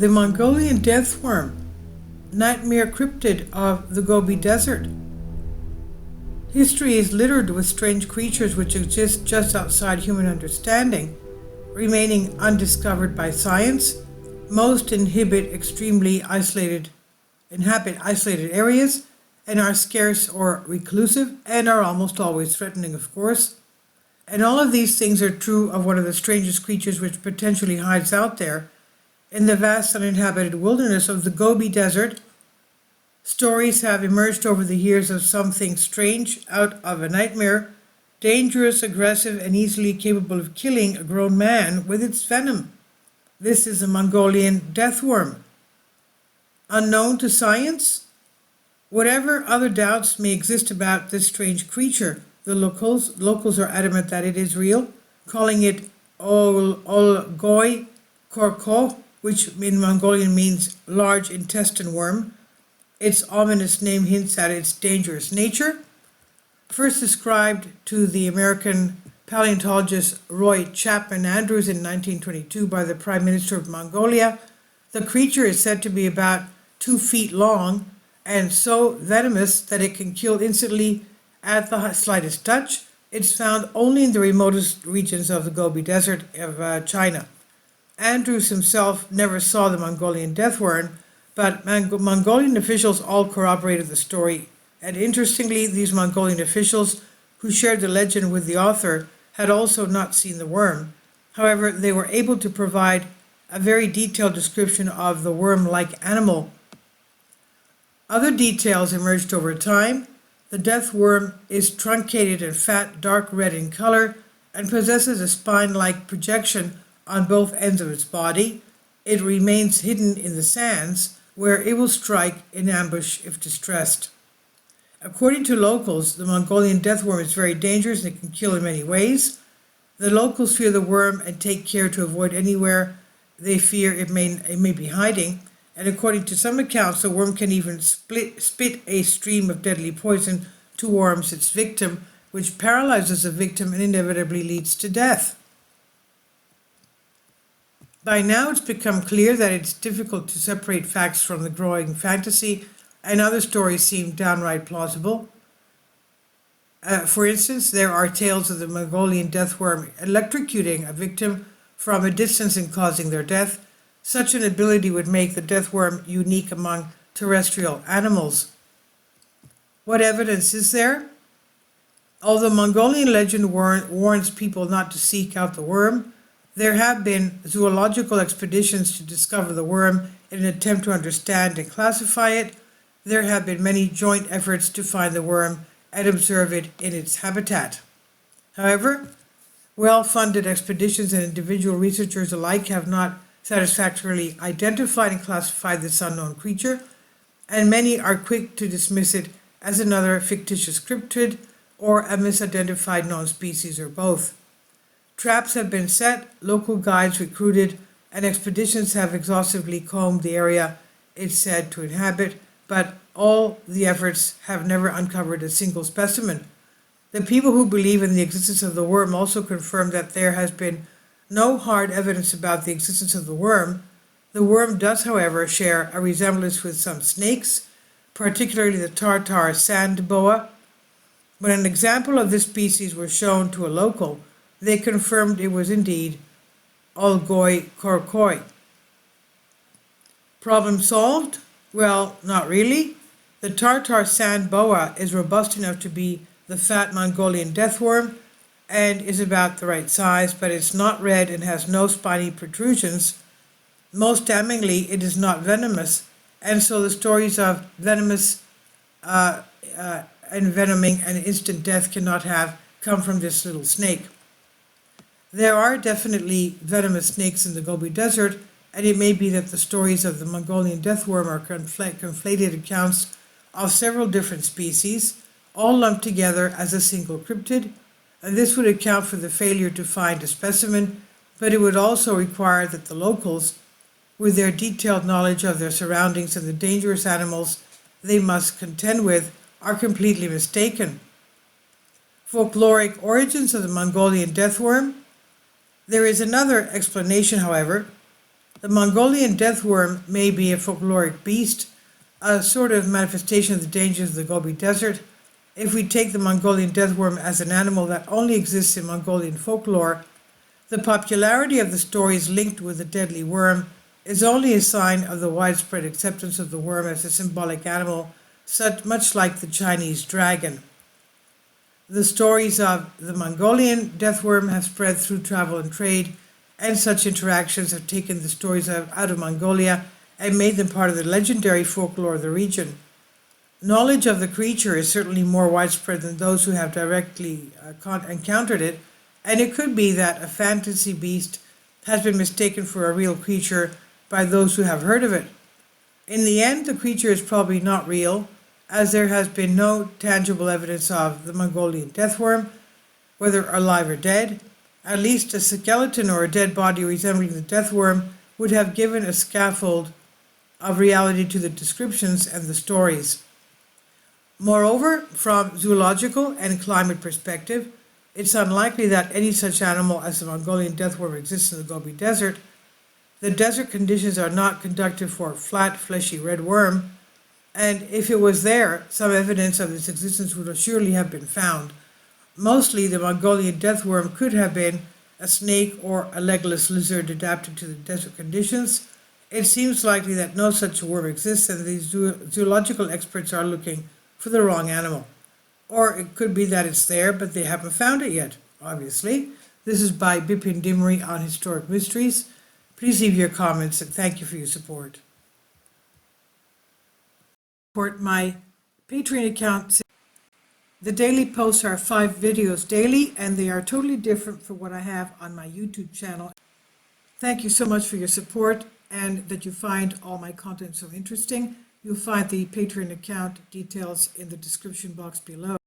The Mongolian deathworm, nightmare cryptid of the Gobi Desert. History is littered with strange creatures which exist just outside human understanding, remaining undiscovered by science. Most inhabit isolated areas and are scarce or reclusive and are almost always threatening, of course. And all of these things are true of one of the strangest creatures which potentially hides out there in the vast uninhabited wilderness of the Gobi Desert. Stories have emerged over the years of something strange out of a nightmare, dangerous, aggressive, and easily capable of killing a grown man with its venom. This is a Mongolian deathworm. Unknown to science? Whatever other doubts may exist about this strange creature, the locals are adamant that it is real, calling it Olgoi Korko, which in Mongolian means large intestine worm. Its ominous name hints at its dangerous nature. First described to the American paleontologist Roy Chapman Andrews in 1922 by the Prime Minister of Mongolia, the creature is said to be about 2 feet long and so venomous that it can kill instantly at the slightest touch. It's found only in the remotest regions of the Gobi Desert of China. Andrews himself never saw the Mongolian deathworm, but Mongolian officials all corroborated the story. And interestingly, these Mongolian officials who shared the legend with the author had also not seen the worm. However, they were able to provide a very detailed description of the worm-like animal. Other details emerged over time. The death worm is truncated and fat, dark red in color, and possesses a spine-like projection on both ends of its body. It remains hidden in the sands, where it will strike in ambush if distressed. According to locals, the Mongolian deathworm is very dangerous and it can kill in many ways. The locals fear the worm and take care to avoid anywhere they fear it may be hiding. And according to some accounts, the worm can even spit a stream of deadly poison towards its victim, which paralyzes the victim and inevitably leads to death. By now, it's become clear that it's difficult to separate facts from the growing fantasy, and other stories seem downright plausible. For instance, there are tales of the Mongolian deathworm electrocuting a victim from a distance and causing their death. Such an ability would make the deathworm unique among terrestrial animals. What evidence is there? Although Mongolian legend warns people not to seek out the worm, there have been zoological expeditions to discover the worm in an attempt to understand and classify it. There have been many joint efforts to find the worm and observe it in its habitat. However, well-funded expeditions and individual researchers alike have not satisfactorily identified and classified this unknown creature, and many are quick to dismiss it as another fictitious cryptid or a misidentified known species or both. Traps have been set, local guides recruited, and expeditions have exhaustively combed the area it's said to inhabit, but all the efforts have never uncovered a single specimen. The people who believe in the existence of the worm also confirm that there has been no hard evidence about the existence of the worm. The worm does, however, share a resemblance with some snakes, particularly the Tartar sand boa. When an example of this species was shown to a local, they confirmed it was indeed Olgoi Korkoi. Problem solved? Well, not really. The Tartar sand boa is robust enough to be the fat Mongolian deathworm and is about the right size, but it's not red and has no spiny protrusions. Most damningly, it is not venomous, and so the stories of venomous envenoming and instant death cannot have come from this little snake. There are definitely venomous snakes in the Gobi Desert, and it may be that the stories of the Mongolian deathworm are conflated accounts of several different species, all lumped together as a single cryptid, and this would account for the failure to find a specimen, but it would also require that the locals, with their detailed knowledge of their surroundings and the dangerous animals they must contend with, are completely mistaken. Folkloric origins of the Mongolian deathworm. There is another explanation, however. The Mongolian death worm may be a folkloric beast, a sort of manifestation of the dangers of the Gobi Desert. If we take the Mongolian death worm as an animal that only exists in Mongolian folklore, the popularity of the stories linked with the deadly worm is only a sign of the widespread acceptance of the worm as a symbolic animal, much like the Chinese dragon. The stories of the Mongolian death worm have spread through travel and trade, and such interactions have taken the stories out of Mongolia and made them part of the legendary folklore of the region. Knowledge of the creature is certainly more widespread than those who have directly encountered it, and it could be that a fantasy beast has been mistaken for a real creature by those who have heard of it. In the end, the creature is probably not real, as there has been no tangible evidence of the Mongolian death worm, whether alive or dead. At least a skeleton or a dead body resembling the death worm would have given a scaffold of reality to the descriptions and the stories. Moreover, from zoological and climate perspective, it's unlikely that any such animal as the Mongolian death worm exists in the Gobi Desert. The desert conditions are not conducive for a flat, fleshy red worm, and if it was there, some evidence of its existence would surely have been found. Mostly, the Mongolian death worm could have been a snake or a legless lizard adapted to the desert conditions. It seems likely that no such worm exists and these zoological experts are looking for the wrong animal. Or it could be that it's there, but they haven't found it yet, obviously. This is by Bipin Dimri on Historic Mysteries. Please leave your comments and thank you for your support. Support my Patreon account. The daily posts are 5 videos daily, and they are totally different from what I have on my YouTube channel. Thank you so much for your support and that you find all my content so interesting. You'll find the Patreon account details in the description box below.